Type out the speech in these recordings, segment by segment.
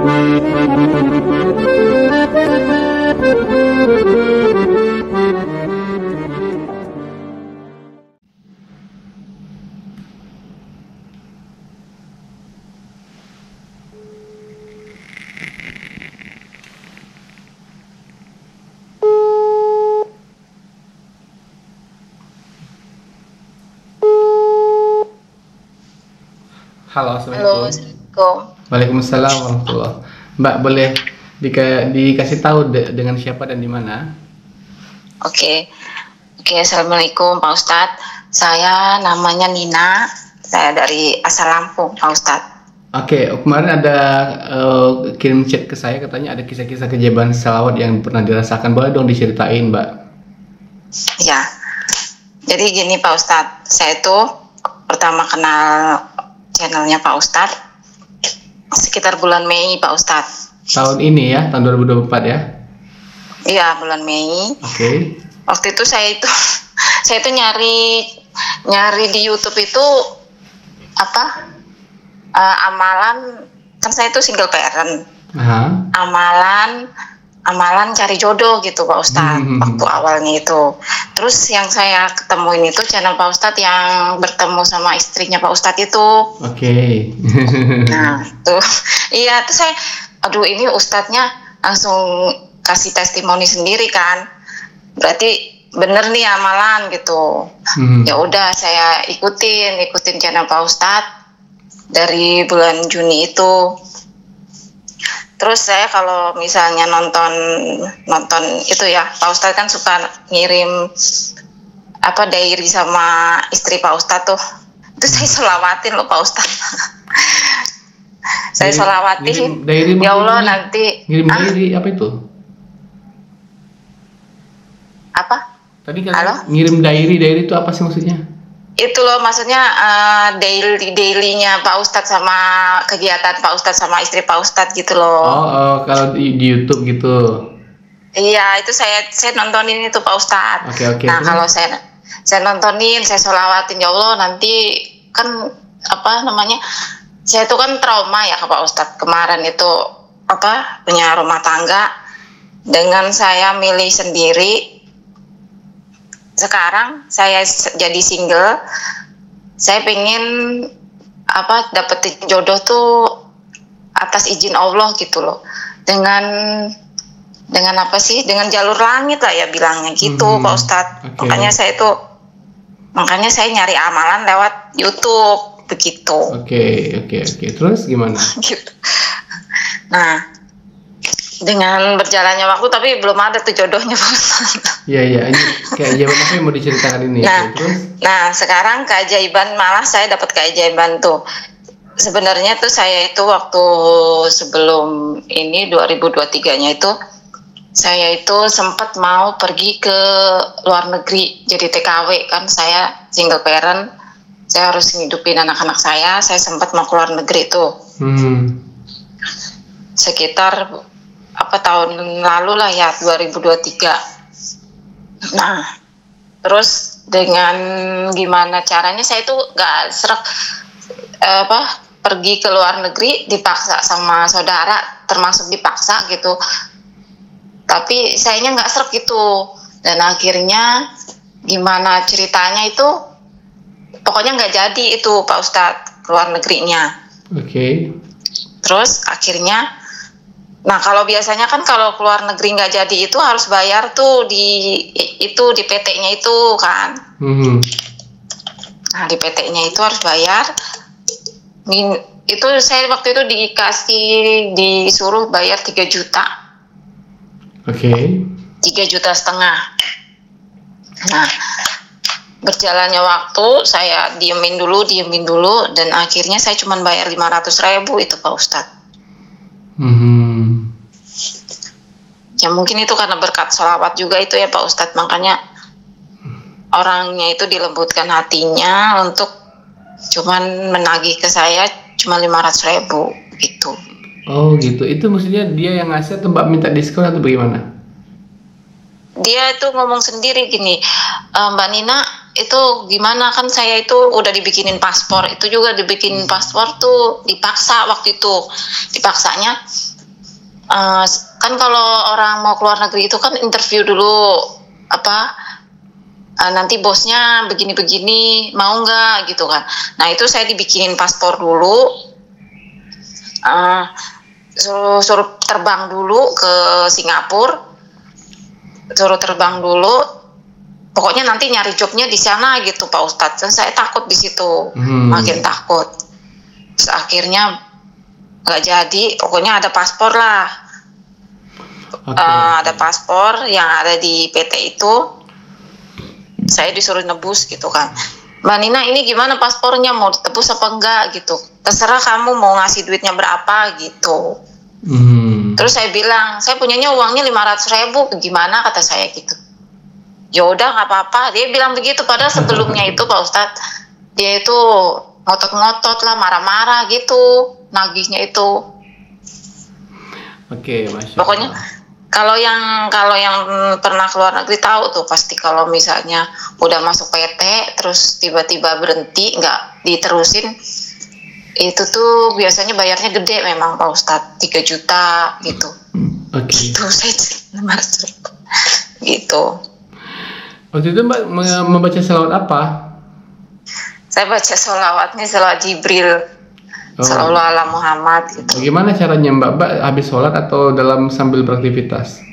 Halo, Halo, Assalamualaikum. Assalamualaikum. Waalaikumsalam warahmatullah. Mbak, boleh dikasih tahu dengan siapa dan di mana? Oke, oke. Assalamualaikum, Pak Ustadz. Saya namanya Nina. Saya dari asal Lampung, Pak Ustadz. Oke, kemarin ada kirim chat ke saya katanya ada kisah-kisah keajaiban selawat yang pernah dirasakan. Boleh dong diceritain, Mbak? Ya, jadi gini Pak Ustadz. Saya tuh pertama kenal channelnya Pak Ustadz sekitar bulan Mei, Pak Ustadz. Tahun ini ya, tahun 2024 ya? Iya, bulan Mei. Oke. Waktu itu saya itu nyari di YouTube itu apa? Amalan, kan saya itu single parent. Aha. Amalan cari jodoh gitu Pak Ustadz. Waktu awalnya itu. Terus yang saya ketemuin itu channel Pak Ustadz yang bertemu sama istrinya Pak Ustadz itu. Oke. Nah tuh, iya tuh saya, aduh ini Ustadznya langsung kasih testimoni sendiri kan. Berarti bener nih amalan gitu. Ya udah saya ikutin channel Pak Ustadz dari bulan Juni itu. Terus saya kalau misalnya nonton itu ya, Pak Ustadz kan suka ngirim diary sama istri Pak Ustadz tuh. Itu saya selawatin loh Pak Ustadz. Saya selawatin. Ya Allah nanti. Ngirim diary apa itu? Apa? Tadi kan ngirim diary itu apa sih maksudnya? Itu loh maksudnya dailynya Pak Ustadz sama kegiatan Pak Ustadz sama istri Pak Ustadz gitu loh. Oh, kalau di YouTube gitu. Iya, itu saya nontonin itu Pak Ustadz. Oke. Nah, kalau saya nontonin, saya sholawatin, ya Allah nanti kan saya tuh kan trauma ya ke Pak Ustadz kemarin itu punya rumah tangga dengan saya milih sendiri. Sekarang saya jadi single, saya pengen dapetin jodoh tuh atas izin Allah gitu loh, dengan dengan jalur langit lah ya bilangnya gitu Pak Ustadz. Okay. Makanya saya nyari amalan lewat YouTube begitu. Oke. Terus gimana? Gitu. Nah, dengan berjalannya waktu tapi belum ada tuh jodohnya Pak Ustadz. Iya, ini keajaiban apa yang mau diceritakan ini? Nah, sekarang keajaiban, malah saya dapat keajaiban tuh. Sebenarnya tuh saya itu waktu sebelum ini 2023-nya itu saya itu sempat mau pergi ke luar negeri jadi TKW, kan saya single parent, saya harus ngidupin anak-anak saya sempat mau ke luar negeri tuh. Sekitar tahun lalu lah ya, 2023. Nah, terus dengan gimana caranya saya tuh gak serak pergi ke luar negeri, dipaksa sama saudara, termasuk dipaksa gitu. Tapi sayanya gak serak gitu. Dan akhirnya gimana ceritanya itu, pokoknya gak jadi itu Pak Ustadz ke luar negerinya. Oke. Terus akhirnya, nah kalau biasanya kan kalau keluar negeri nggak jadi itu harus bayar tuh di PT-nya itu kan. Nah di PT-nya itu harus bayar. Itu saya waktu itu disuruh bayar 3 juta. Oke. 3,5 juta. Nah berjalannya waktu saya diemin dulu dan akhirnya saya cuma bayar 500.000 itu Pak Ustadz. Ya mungkin itu karena berkat sholawat juga itu ya Pak Ustadz, makanya orangnya itu dilembutkan hatinya untuk cuman menagih ke saya cuma 500.000 gitu. Oh gitu, itu maksudnya dia yang ngasih atau Mbak minta diskon atau bagaimana? Dia itu ngomong sendiri gini, Mbak Nina itu gimana, kan saya itu udah dibikinin paspor, itu juga dibikinin paspor tuh dipaksa waktu itu. Dipaksanya kan kalau orang mau keluar negeri itu kan interview dulu, nanti bosnya begini-begini mau nggak gitu kan. Nah itu saya dibikinin paspor dulu, suruh terbang dulu ke Singapura, suruh terbang dulu, pokoknya nanti nyari jobnya di sana gitu Pak Ustadz. Dan saya takut di situ, makin takut. Terus akhirnya nggak jadi, pokoknya ada paspor lah. Ada paspor yang ada di PT itu, saya disuruh nebus gitu kan. Mbak Nina, ini gimana paspornya, mau ditebus apa enggak gitu, terserah kamu mau ngasih duitnya berapa gitu. Terus saya bilang, saya punyanya uangnya 500.000, gimana, kata saya gitu. Ya udah nggak apa-apa, dia bilang begitu. Padahal sebelumnya itu Pak Ustadz, dia itu ngotot-ngotot lah, marah-marah gitu nagihnya itu. Oke, Masya Allah. Pokoknya kalau yang pernah keluar negeri tahu tuh pasti, kalau misalnya udah masuk PT terus tiba-tiba berhenti nggak diterusin, itu tuh biasanya bayarnya gede memang Pak Ustadz, 3 juta gitu. Gitu saya gitu. Waktu itu Mbak membaca selawat apa? Saya baca sholawatnya selawat Jibril, Sallallahu ala Muhammad gitu. Gimana caranya Mbak habis sholat atau dalam sambil beraktivitas?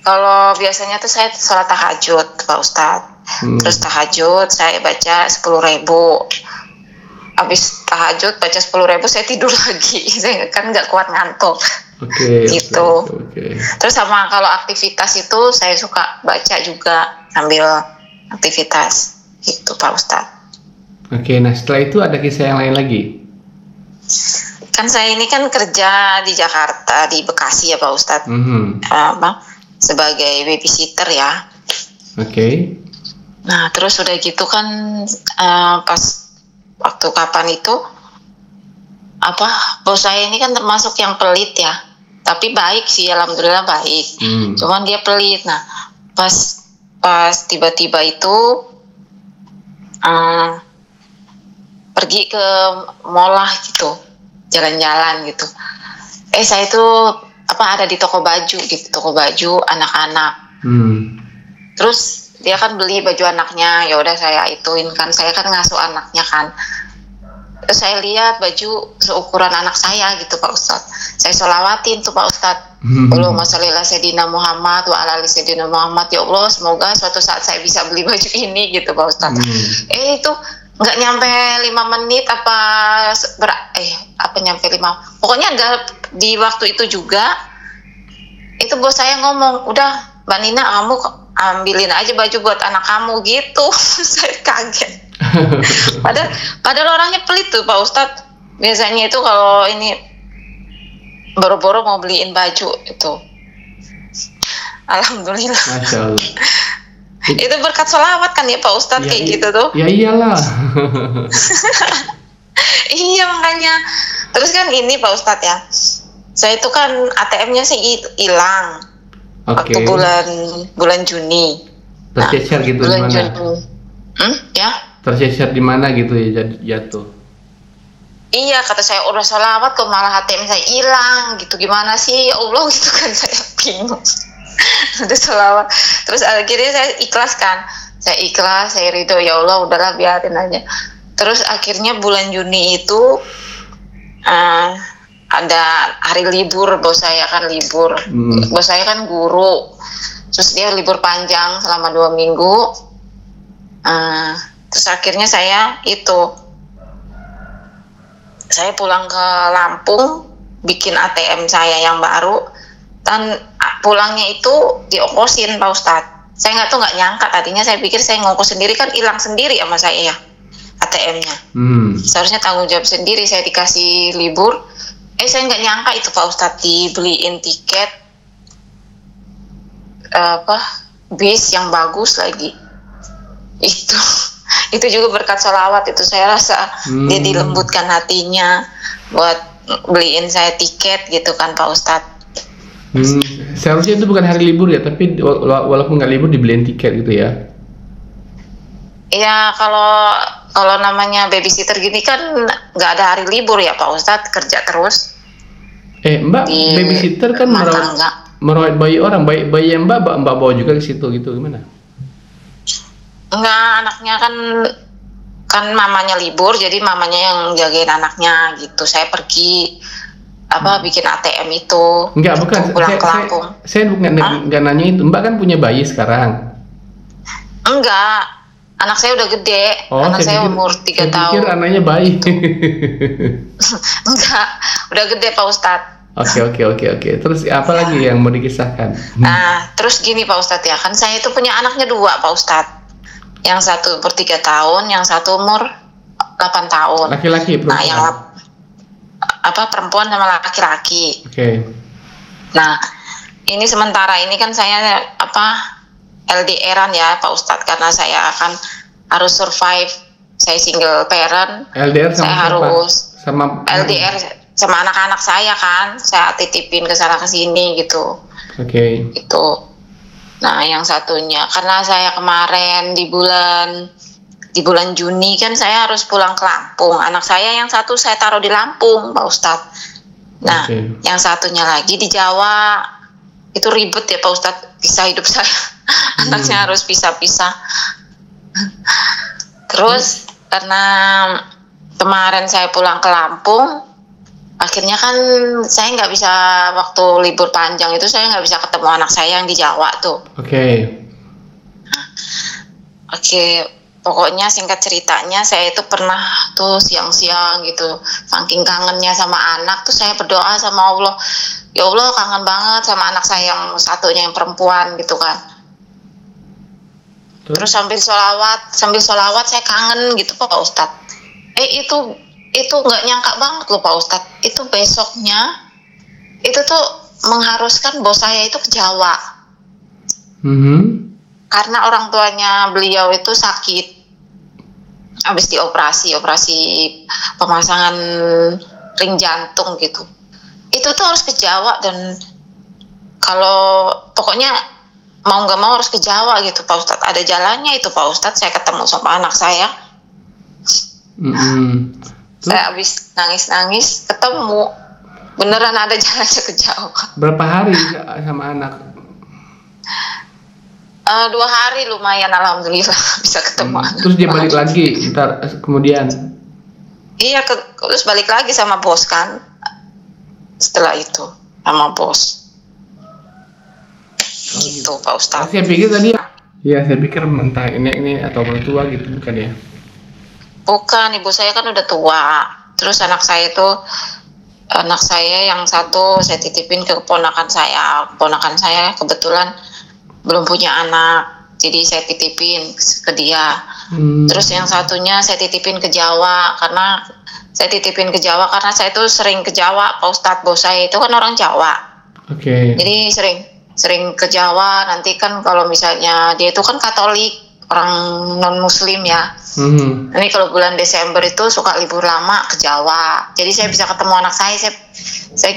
Kalau biasanya tuh saya sholat tahajud Pak Ustadz. Terus tahajud saya baca 10.000. Habis tahajud baca 10.000 saya tidur lagi. Saya kan nggak kuat ngantuk. Gitu. Okay. Terus sama kalau aktivitas itu saya suka baca juga sambil aktivitas gitu Pak Ustadz. Oke, nah setelah itu ada kisah yang lain lagi? Kan saya ini kan kerja di Jakarta, di Bekasi ya Pak Ustadz. Sebagai babysitter ya. Oke. Nah terus udah gitu kan pas waktu kapan itu bos saya ini kan termasuk yang pelit ya, tapi baik sih, alhamdulillah baik. Cuman dia pelit. Nah pas tiba-tiba itu pergi ke mall lah gitu, jalan-jalan gitu. Saya tuh ada di toko baju gitu, toko baju anak-anak. Terus dia kan beli baju anaknya, ya udah saya ituin kan, saya kan ngasuh anaknya kan. Terus saya lihat baju seukuran anak saya gitu Pak Ustadz. Saya sholawatin tuh Pak Ustadz. Allahumma sholli ala sayyidina Muhammad wa ala ali sayyidina Muhammad. Ya Allah, semoga suatu saat saya bisa beli baju ini gitu Pak Ustadz. Itu nggak nyampe 5 menit nyampe 5. Pokoknya ada di waktu itu juga, itu bos saya ngomong, udah Mbak Nina kamu ambilin aja baju buat anak kamu gitu. Saya kaget. Padahal orangnya pelit tuh Pak Ustadz. Biasanya itu kalau ini boro-boro mau beliin baju itu. Alhamdulillah. Masya Allah. Itu berkat sholawat kan ya Pak Ustadz, kayak gitu tuh. Ya iyalah. Iya makanya. Terus kan ini Pak Ustadz ya, saya itu kan ATM-nya sih hilang waktu bulan Juni. Tercecer gitu di mana? Ya? Tercecer di mana gitu ya jatuh? Iya, kata saya udah sholawat kok malah ATM saya hilang gitu, gimana sih ya Allah gitu kan, saya bingung. Udah sholawat, terus akhirnya saya ikhlas kan, saya ridho, ya Allah udahlah biarin aja. Terus akhirnya bulan Juni itu ada hari libur, bos saya kan libur. Bos saya kan guru, terus dia libur panjang selama 2 minggu. Terus akhirnya saya pulang ke Lampung, bikin ATM saya yang baru, dan pulangnya itu diokosin Pak Ustadz. Saya nggak nyangka, tadinya saya pikir saya ngokos sendiri, kan hilang sendiri sama saya ya ATM-nya. Seharusnya tanggung jawab sendiri, saya dikasih libur. Saya nggak nyangka itu Pak Ustadz, dibeliin tiket bis yang bagus lagi. Itu juga berkat sholawat itu, saya rasa dia dilembutkan hatinya buat beliin saya tiket gitu kan Pak Ustadz. Seharusnya itu bukan hari libur ya, tapi walaupun nggak libur dibeliin tiket gitu ya. Ya kalau namanya babysitter gini kan nggak ada hari libur ya Pak Ustadz, kerja terus. Mbak, Di babysitter kan rumah tangga. merawat bayi orang, bayi yang mbak bawa juga ke situ gitu, gimana? Enggak, anaknya kan mamanya libur, jadi mamanya yang jagain anaknya gitu. Saya pergi bikin ATM itu. Enggak, bukan. Pulang ke Lampung. Saya enggak nanya itu. Mbak kan punya bayi sekarang. Enggak, anak saya udah gede. Anak saya umur 3 tahun. Saya pikir anaknya bayi. Enggak, udah gede Pak Ustadz. Oke. Terus apa lagi yang mau dikisahkan? Nah, terus gini Pak Ustadz ya, kan saya itu punya anaknya 2 Pak Ustadz. Yang satu umur 3 tahun, yang satu umur 8 tahun. Laki-laki, perempuan? Nah, yang perempuan sama laki-laki. Oke. Nah, ini sementara ini kan saya LDR-an ya Pak Ustadz, karena saya akan harus survive. Saya single parent. LDR sama saya siapa? harus sama LDR sama anak-anak saya kan. Saya titipin ke sana ke sini gitu. Oke. Itu. Nah, yang satunya karena saya kemarin di bulan Juni kan saya harus pulang ke Lampung. Anak saya yang satu saya taruh di Lampung, Pak Ustadz. Nah, yang satunya lagi di Jawa. Itu ribet ya Pak Ustadz, kisah hidup saya. Anaknya harus pisah-pisah. Terus karena kemarin saya pulang ke Lampung, akhirnya kan saya nggak bisa, waktu libur panjang itu saya nggak bisa ketemu anak saya yang di Jawa tuh. Oke. Pokoknya singkat ceritanya saya itu pernah tuh siang-siang gitu, saking kangennya sama anak tuh saya berdoa sama Allah, ya Allah kangen banget sama anak saya yang satunya yang perempuan gitu kan. Terus sambil sholawat saya kangen gitu Pak Ustadz. Itu nggak nyangka banget loh Pak Ustadz. Itu besoknya itu tuh mengharuskan bos saya itu ke Jawa. Karena orang tuanya beliau itu sakit, habis dioperasi pemasangan ring jantung gitu. Itu tuh harus ke Jawa, dan kalau pokoknya mau nggak mau harus ke Jawa gitu Pak Ustadz. Ada jalannya itu Pak Ustadz, saya ketemu sama anak saya. Saya habis nangis ketemu, beneran ada jalannya ke Jawa. Berapa hari sama anak? 2 hari lumayan, alhamdulillah bisa ketemu anak. Terus dia balik lagi ntar kemudian? Iya, terus balik lagi sama bos kan. Setelah itu sama bos. Gitu Pak Ustadz. Saya pikir tadi saya pikir mentah ini atau mertua gitu, bukan ya? Bukan, ibu saya kan udah tua. Terus anak saya yang satu saya titipin ke keponakan saya. Keponakan saya kebetulan belum punya anak, jadi saya titipin ke dia. Terus yang satunya saya titipin ke Jawa, karena saya itu sering ke Jawa Pak Ustadz. Bos saya itu kan orang Jawa. Jadi sering ke Jawa. Nanti kan kalau misalnya dia itu kan Katolik, orang non Muslim ya. Ini kalau bulan Desember itu suka libur lama ke Jawa. Jadi saya bisa ketemu anak saya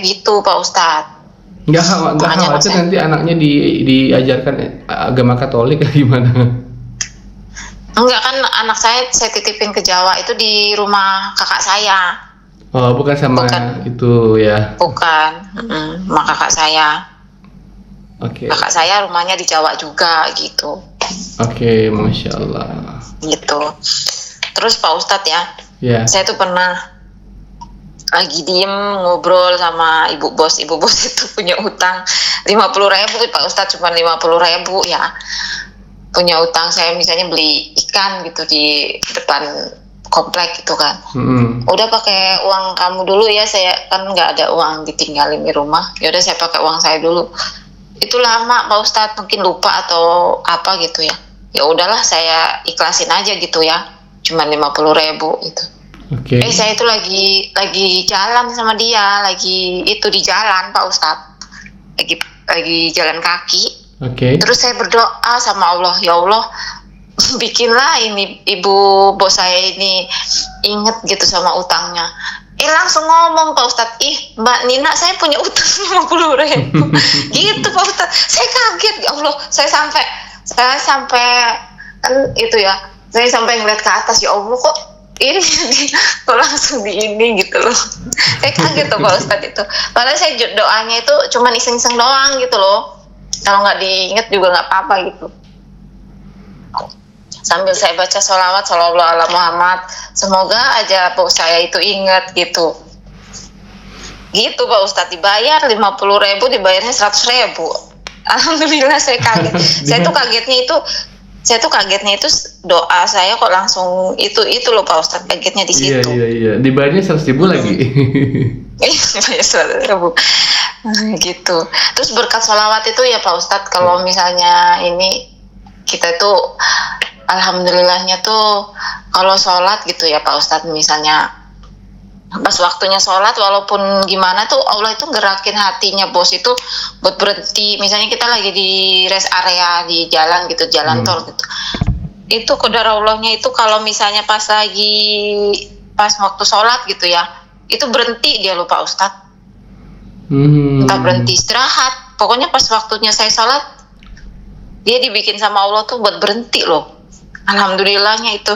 gitu Pak Ustadz. Nggak khawatir nanti anaknya diajarkan agama Katolik gimana? Enggak, kan anak saya titipin ke Jawa itu di rumah kakak saya. Oh, bukan itu ya? Bukan, rumah kakak saya. Kakak saya rumahnya di Jawa juga gitu. Masya Allah. Gitu. Terus Pak Ustadz ya, saya tuh pernah lagi diem ngobrol sama ibu bos itu punya utang 50.000 Pak Ustadz, cuma 50.000 ya, punya utang. Saya misalnya beli ikan gitu di depan komplek gitu kan. Udah pakai uang kamu dulu ya, saya kan nggak ada uang ditinggalin di rumah, ya udah saya pakai uang saya dulu. Itu lama Pak Ustadz, mungkin lupa atau apa gitu ya, ya udahlah saya ikhlasin aja gitu ya, cuma 50.000 gitu. Saya itu lagi jalan sama dia, lagi itu di jalan Pak Ustadz, lagi jalan kaki. Terus saya berdoa sama Allah, ya Allah bikinlah ini ibu bos saya ini inget gitu sama utangnya. Langsung ngomong Pak Ustadz, Mbak Nina saya punya utang 50.000 gitu Pak Ustadz. Saya kaget, ya Allah, saya sampai kan itu ya, Saya sampai ngeliat ke atas, ya Allah kok ini kok langsung di ini gitu loh. Saya kaget tuh Pak Ustadz itu. Padahal saya doanya itu cuman iseng-iseng doang gitu loh. Kalau nggak diinget juga nggak apa-apa gitu. Sambil saya baca sholawat sallallahu ala Muhammad, semoga aja Pak saya itu inget gitu. Gitu Pak Ustadz, dibayar 50.000, dibayarnya 100.000. Alhamdulillah saya kaget. Saya tuh kagetnya itu doa saya kok langsung itu loh Pak Ustadz, kagetnya di situ. Iya. Dibayarnya 100.000 lagi. Dibayar 100.000 gitu. Terus berkat sholawat itu ya Pak Ustadz, kalau misalnya ini kita tuh alhamdulillahnya tuh kalau sholat gitu ya Pak Ustadz, misalnya pas waktunya sholat walaupun gimana tuh Allah itu gerakin hatinya bos itu buat berhenti. Misalnya kita lagi di rest area di jalan gitu, jalan tol gitu, itu qadarallahnya itu kalau misalnya pas waktu sholat gitu ya, itu berhenti dia lupa Ustadz. Entah berhenti istirahat, pokoknya pas waktunya saya sholat dia dibikin sama Allah tuh buat berhenti loh. Alhamdulillahnya itu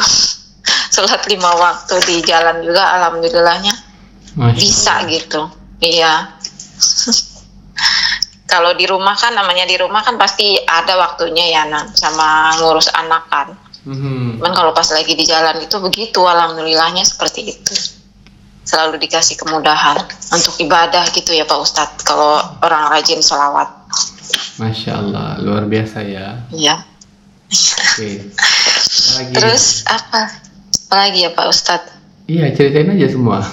sholat 5 waktu di jalan juga alhamdulillahnya bisa gitu. Iya. Kalau di rumah kan, namanya di rumah kan pasti ada waktunya ya sama ngurus anak kan. Cuman kalau pas lagi di jalan itu begitu, alhamdulillahnya seperti itu. Selalu dikasih kemudahan untuk ibadah gitu ya Pak Ustadz kalau orang rajin sholawat. Masya Allah, luar biasa ya. Iya. Oke. Terus apa lagi ya Pak Ustadz? Iya, ceritain aja semua.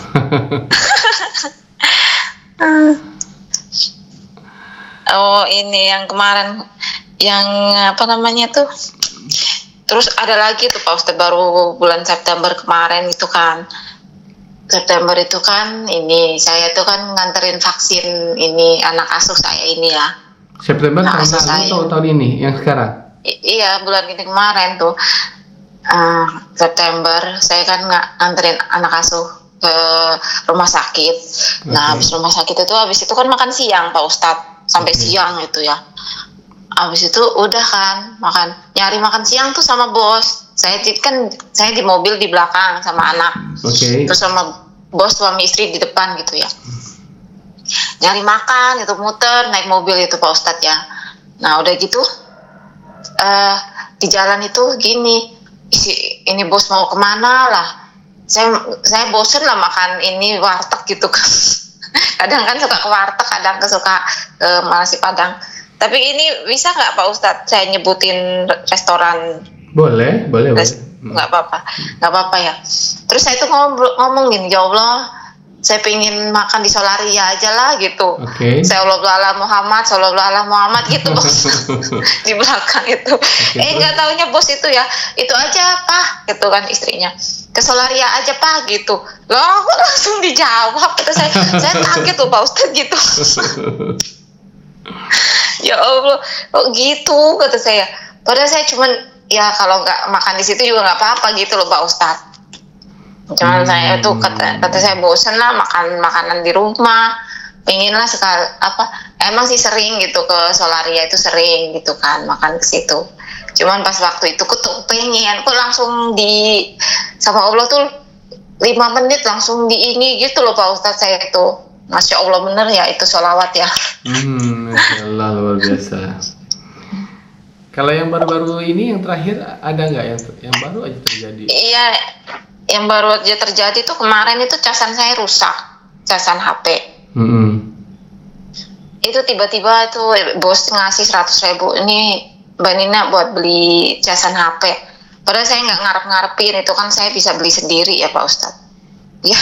Oh ini yang kemarin, yang apa namanya tuh? Terus ada lagi tuh Pak Ustadz, baru bulan September kemarin itu kan. September itu kan ini saya tuh kan nganterin vaksin ini anak asuh saya ini ya. September tahun lalu atau tahun ini yang sekarang? Iya, bulan ini kemarin tuh. September saya kan nganterin anak asuh ke rumah sakit. Nah, habis rumah sakit itu kan makan siang Pak Ustadz, sampai siang itu ya. Habis itu udah kan nyari makan siang tuh sama bos. Saya di mobil di belakang sama anak. Terus sama bos suami istri di depan gitu ya. Nyari makan itu, muter naik mobil itu Pak Ustadz ya. Nah, udah gitu di jalan itu gini, ini bos mau kemana lah, saya bosen lah makan ini warteg gitu kan. Kadang kan suka ke warteg, kadang suka ke nasi Padang. Tapi ini bisa nggak Pak Ustadz saya nyebutin restoran? Boleh. Nggak apa-apa ya. Terus saya tuh ngomong gini, ya Allah, saya pengen makan di Solaria aja lah gitu. Sallallahu ala Muhammad gitu bos. Di belakang itu. Nggak taunya bos itu ya, itu aja Pak gitu kan istrinya. Ke Solaria aja Pak gitu. Loh kok langsung dijawab? Kata saya kaget tuh Pak Ustadz gitu. Ya Allah, kok gitu kata saya. Padahal saya cuman ya kalau nggak makan di situ juga nggak apa-apa gitu loh Pak Ustadz. Cuman saya tuh kata saya bosen lah makan makanan di rumah, pengen lah sekali emang sih sering gitu ke Solaria itu sering gitu kan makan ke situ. Cuman pas waktu itu tuh pengen kok langsung sama Allah tuh 5 menit langsung ini gitu loh Pak Ustadz. Saya itu Masya Allah bener ya itu sholawat ya. Masya Allah luar biasa. Kalau yang baru-baru ini yang terakhir ada nggak yang baru aja terjadi? Iya, yang baru aja terjadi tuh kemarin itu casan saya rusak, casan HP. Itu tiba-tiba tuh bos ngasih 100.000 ini Mbak Nina buat beli casan HP. Padahal saya nggak ngarep-ngarepin, itu kan saya bisa beli sendiri ya Pak Ustadz. Ya,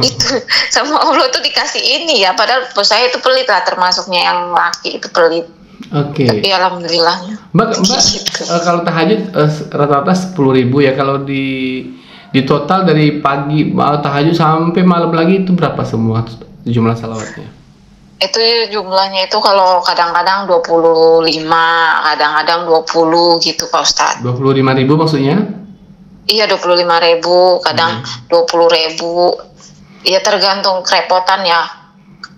itu sama Allah tuh dikasih ini ya. Padahal bos saya itu pelit lah, termasuknya yang laki itu pelit. Tapi alhamdulillahnya. Mbak kalau tahajud rata-rata 10.000 ya. Kalau di total dari pagi tahajud sampai malam lagi itu berapa semua jumlah salawatnya? Itu jumlahnya itu kalau kadang-kadang 25, kadang-kadang 20 gitu Pak Ustadz. 25.000 maksudnya? Iya 25.000, kadang 20.000. Iya tergantung kerepotan ya.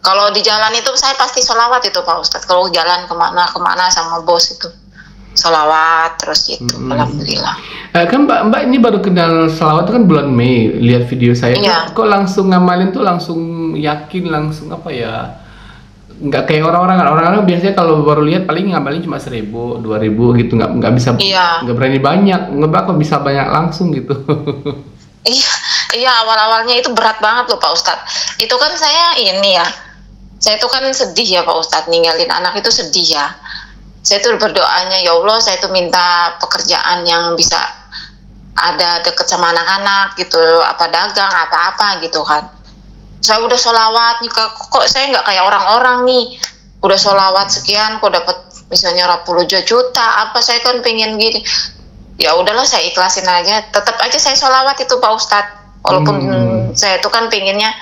Kalau di jalan itu saya pasti sholawat itu Pak Ustadz. Kalau jalan kemana sama bos itu sholawat terus gitu. Alhamdulillah. Kan Mbak ini baru kenal selawat kan bulan Mei, lihat video saya Iya. kok langsung ngamalin tuh langsung yakin langsung apa ya? Nggak kayak orang-orang biasanya kalau baru lihat paling ngamalin cuma 1.000, 2.000 gitu, nggak bisa, Iya. nggak berani banyak, nggak kok bisa banyak langsung gitu. Iya, iya awal-awalnya itu berat banget loh Pak Ustadz. Itu kan saya ini ya, saya itu kan sedih ya Pak Ustadz, ninggalin anak itu sedih ya. Saya tuh berdoanya, ya Allah saya tuh minta pekerjaan yang bisa ada deket sama anak-anak gitu, apa dagang, apa-apa gitu kan. Saya udah sholawat nih, kok saya nggak kayak orang-orang nih, udah sholawat sekian, kok dapat misalnya 20 juta, apa saya kan pengen gini. Ya udahlah saya ikhlasin aja, tetap aja saya sholawat itu Pak Ustadz, walaupun saya itu kan pengennya,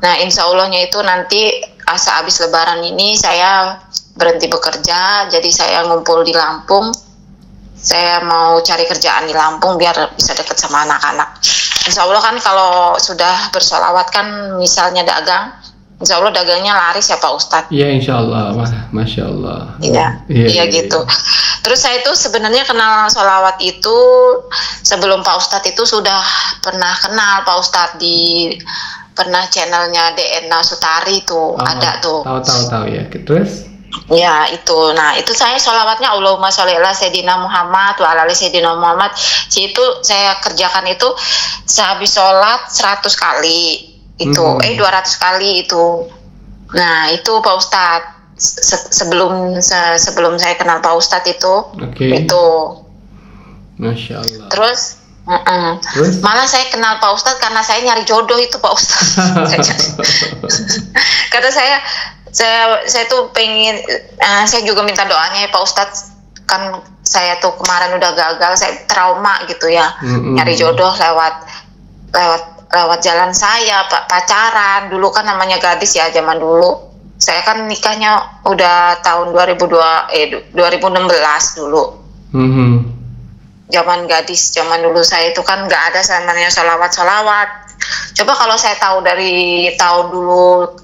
nah insya Allahnya itu nanti asa habis lebaran ini saya berhenti bekerja, jadi saya ngumpul di Lampung, saya mau cari kerjaan di Lampung biar bisa deket sama anak-anak. Insya Allah kan kalau sudah bersolawat kan misalnya dagang, insya Allah dagangnya laris ya Pak Ustadz. Iya insya Allah, Masya Allah. Iya gitu. Terus saya itu sebenarnya kenal solawat itu sebelum Pak Ustadz itu sudah pernah kenal Pak Ustadz pernah channelnya DNA Sutari tuh, ada tuh. Tahu ya. Terus? Ya itu, nah itu saya sholawatnya Allahumma sholli ala Sayyidina Muhammad wa ala ali Sayyidina Muhammad. Itu saya kerjakan itu sehabis sholat 100 kali itu, 200 kali itu. Nah itu Pak Ustadz sebelum saya kenal Pak Ustadz itu, itu. Masya Allah. Terus malah saya kenal Pak Ustadz karena saya nyari jodoh itu Pak Ustadz. Karena saya tuh pengen, saya juga minta doanya ya Pak Ustadz, kan saya tuh kemarin udah gagal, saya trauma gitu ya, nyari jodoh lewat jalan saya, pacaran, dulu kan namanya gadis ya zaman dulu, saya kan nikahnya udah tahun 2016 dulu, zaman gadis, zaman dulu saya itu kan nggak ada namanya sholawat, coba kalau saya tahu dari tahun dulu,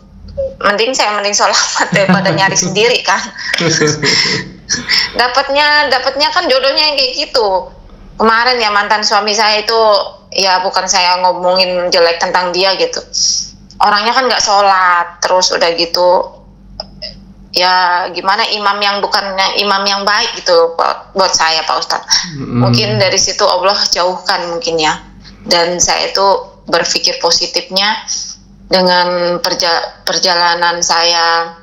mending sholawat daripada nyari sendiri kan. dapatnya kan jodohnya yang kayak gitu. Kemarin ya mantan suami saya itu, ya bukan saya ngomongin jelek tentang dia gitu, orangnya kan nggak sholat, terus udah gitu ya gimana, imam yang baik gitu buat saya Pak Ustadz. Mungkin dari situ Allah jauhkan mungkin ya, dan saya itu berpikir positifnya. Dengan perjalanan saya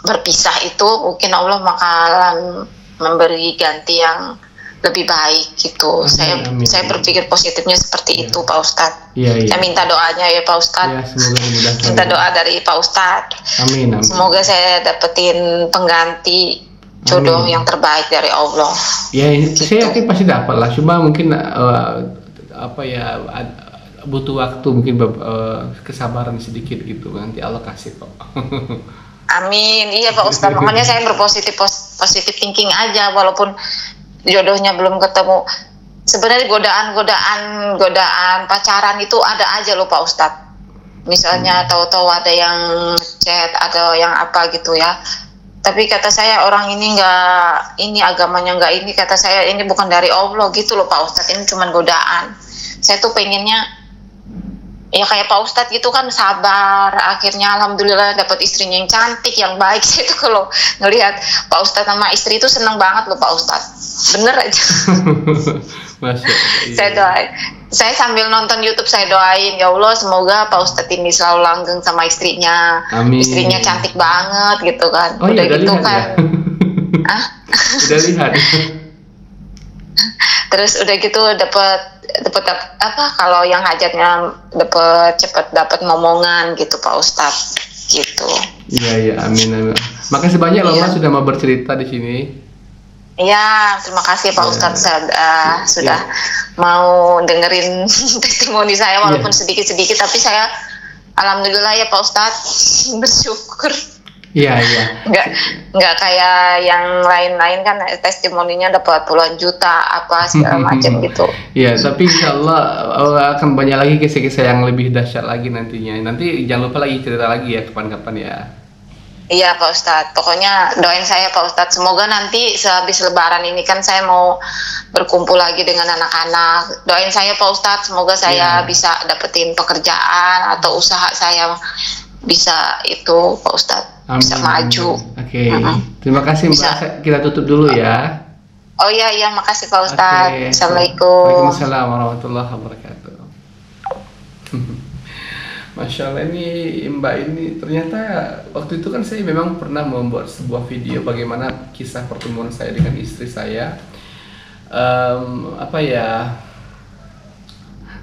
berpisah itu, mungkin Allah bakalan memberi ganti yang lebih baik gitu. Amin. Saya berpikir positifnya seperti itu Pak Ustadz. Saya minta doanya ya Pak Ustadz. Minta doa dari Pak Ustadz. Amin. Semoga saya dapetin pengganti jodoh yang terbaik dari Allah. Ya, gitu. Saya yakin pasti dapat lah. Cuma mungkin butuh waktu, mungkin kesabaran sedikit gitu, nanti Allah kasih kok. Amin. Iya Pak Ustadz, makanya saya positif thinking aja, walaupun jodohnya belum ketemu. Sebenarnya godaan pacaran itu ada aja loh Pak Ustadz. Misalnya tahu-tahu ada yang chat, ada yang apa gitu ya. Tapi kata saya orang ini agamanya nggak ini, kata saya ini bukan dari Allah gitu loh Pak Ustadz, ini cuma godaan. Saya tuh pengennya ya kayak Pak Ustadz gitu kan, sabar, akhirnya alhamdulillah dapat istrinya yang cantik, yang baik. Saya tuh kalau ngelihat Pak Ustadz sama istri itu seneng banget loh Pak Ustadz, bener aja. Masya Allah, iya. Saya doain, saya sambil nonton YouTube saya doain, ya Allah semoga Pak Ustadz ini selalu langgeng sama istrinya. Amin. Istrinya cantik banget gitu kan. Udah gitu kan ya? Udah lihat. Terus udah gitu dapat apa, kalau yang hajatnya cepet dapat ngomongan gitu Pak Ustadz gitu. Iya amin. Makasih banyak loh Mas sudah mau bercerita di sini. Iya, terima kasih Pak Ustadz sudah mau dengerin testimoni saya, walaupun sedikit-sedikit, tapi saya alhamdulillah ya Pak Ustadz bersyukur. Iya. Nggak kayak yang lain-lain kan testimoninya dapat puluhan juta apa segala macam gitu. Iya, tapi insya Allah akan banyak lagi kisah-kisah yang lebih dahsyat lagi nantinya. Nanti jangan lupa lagi cerita lagi ya kapan-kapan ya. Iya Pak Ustadz, pokoknya doain saya Pak Ustadz, semoga nanti sehabis lebaran ini kan saya mau berkumpul lagi dengan anak-anak. Doain saya Pak Ustadz, semoga saya bisa dapetin pekerjaan atau usaha saya bisa itu Pak Ustadz, bisa maju. Oke. Terima kasih Mbak, kita tutup dulu ya. Oh iya, makasih Pak Ustadz. Assalamualaikum. Waalaikumsalam warahmatullahi wabarakatuh. Masya Allah, ini Mbak ini ternyata waktu itu kan saya memang pernah membuat sebuah video bagaimana kisah pertemuan saya dengan istri saya.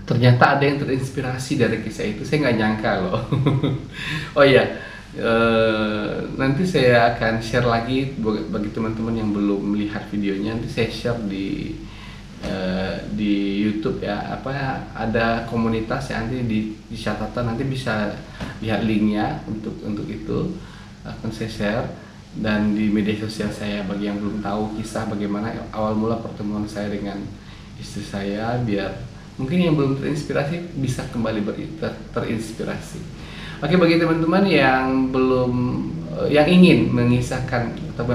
Ternyata ada yang terinspirasi dari kisah itu, saya nggak nyangka loh. Oh iya, nanti saya akan share lagi bagi teman-teman yang belum melihat videonya, nanti saya share di YouTube ya, ada komunitas ya, nanti di catatan nanti bisa lihat linknya untuk itu akan saya share, dan di media sosial saya bagi yang belum tahu kisah bagaimana awal mula pertemuan saya dengan istri saya, biar mungkin yang belum terinspirasi bisa kembali terinspirasi. Oke, bagi teman-teman yang yang ingin mengisahkan atau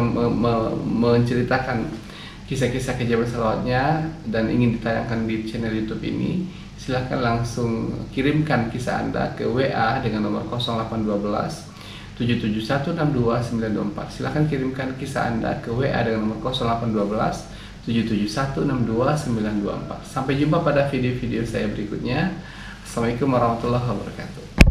menceritakan kisah-kisah keajaiban salawatnya dan ingin ditayangkan di channel YouTube ini, silahkan langsung kirimkan kisah Anda ke WA dengan nomor 0812 771 62924. Silahkan kirimkan kisah Anda ke WA dengan nomor 0812 771 62924. Sampai jumpa pada video-video saya berikutnya. Assalamualaikum warahmatullahi wabarakatuh.